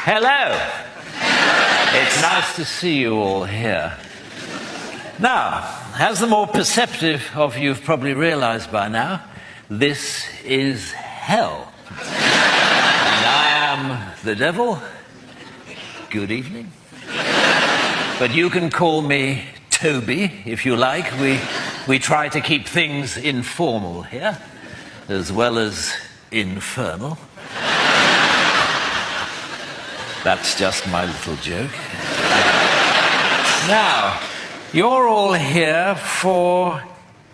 Hello. It's nice to see you all here. Now, as the more perceptive of you have probably realized by now, this is hell. And I am the devil. Good evening. But you can call me Toby, if you like. We try to keep things informal here, as well as infernal. That's just my little joke. Now, you're all here for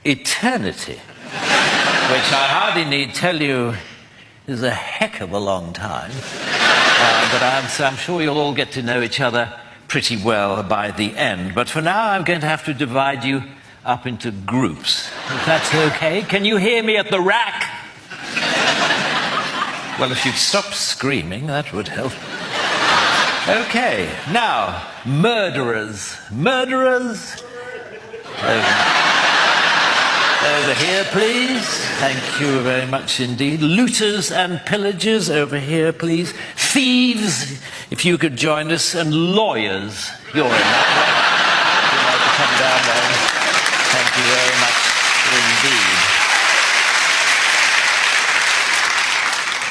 eternity, which I hardly need tell you is a heck of a long time. But I'm sure you'll all get to know each other pretty well by the end. But for now, I'm going to have to divide you up into groups, if that's okay. Can you hear me at the rack? Well, if you'd stop screaming, that would help. Okay, now, murderers. Murderers? Over here, please. Thank you very much indeed. Looters and pillagers, over here, please. Thieves, if you could join us. And lawyers, you're in that way. You'd like to come down there. Thank you very much indeed.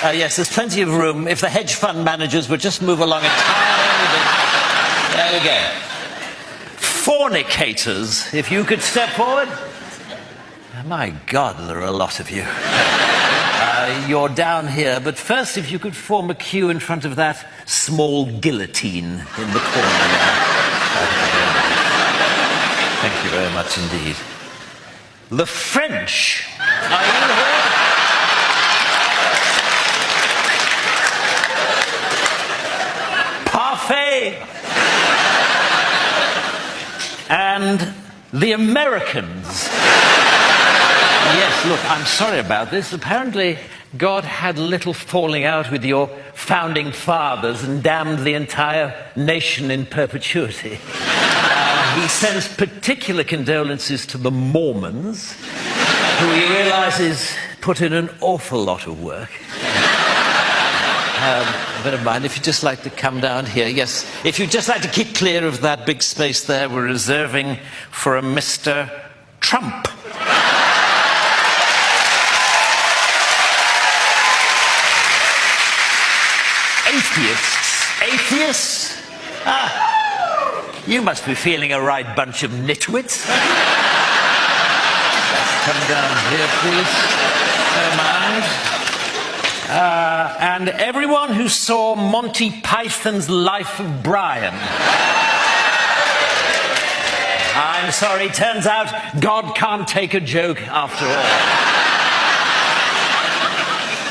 Yes, there's plenty of room. If the hedge fund managers would just move along a tiny bit. There we go. Fornicators, if you could step forward. My God, there are a lot of you. You're down here, but first, if you could form a queue in front of that small guillotine in the corner there. Thank you very much indeed. The French. Are you here? Parfait. And the Americans. Yes, look, I'm sorry about this. Apparently, God had a little falling out with your founding fathers and damned the entire nation in perpetuity. He sends particular condolences to the Mormons, who he realizes put in an awful lot of work. But never mind, if you'd just like to come down here. Yes, if you'd just like to keep clear of that big space there, we're reserving for a Mr. Trump. Atheists? You must be feeling a right bunch of nitwits. Come down here, please. Don't mind. And everyone who saw Monty Python's Life of Brian. I'm sorry, turns out God can't take a joke after all.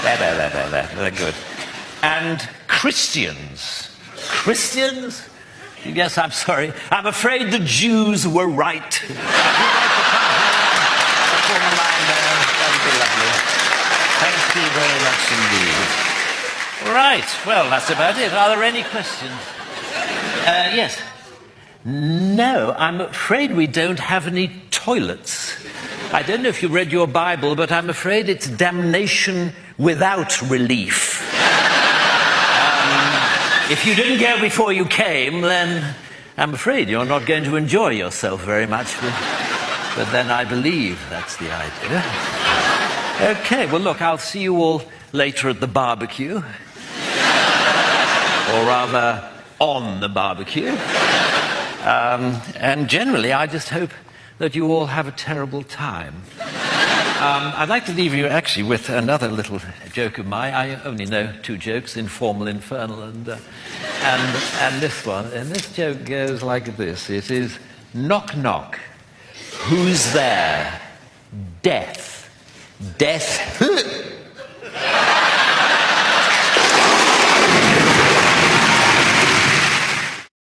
There, good. And Christians. Christians? Yes, I'm sorry. I'm afraid the Jews were right. You'd like to come here? Form a line there. That'd be lovely. Thank you very much indeed. Right, well, that's about it. Are there any questions? Yes. No, I'm afraid we don't have any toilets. I don't know if you read your Bible, but I'm afraid it's damnation without relief. If you didn't go before you came, then I'm afraid you're not going to enjoy yourself very much. But then I believe that's the idea. Okay, well, look, I'll see you all later at the barbecue. Or rather, on the barbecue. And generally, I just hope that you all have a terrible time. I'd like to leave you actually with another little joke of mine. I only know two jokes, informal, infernal, and this one. And this joke goes like this. It is, knock, knock. Who's there? Death. Death.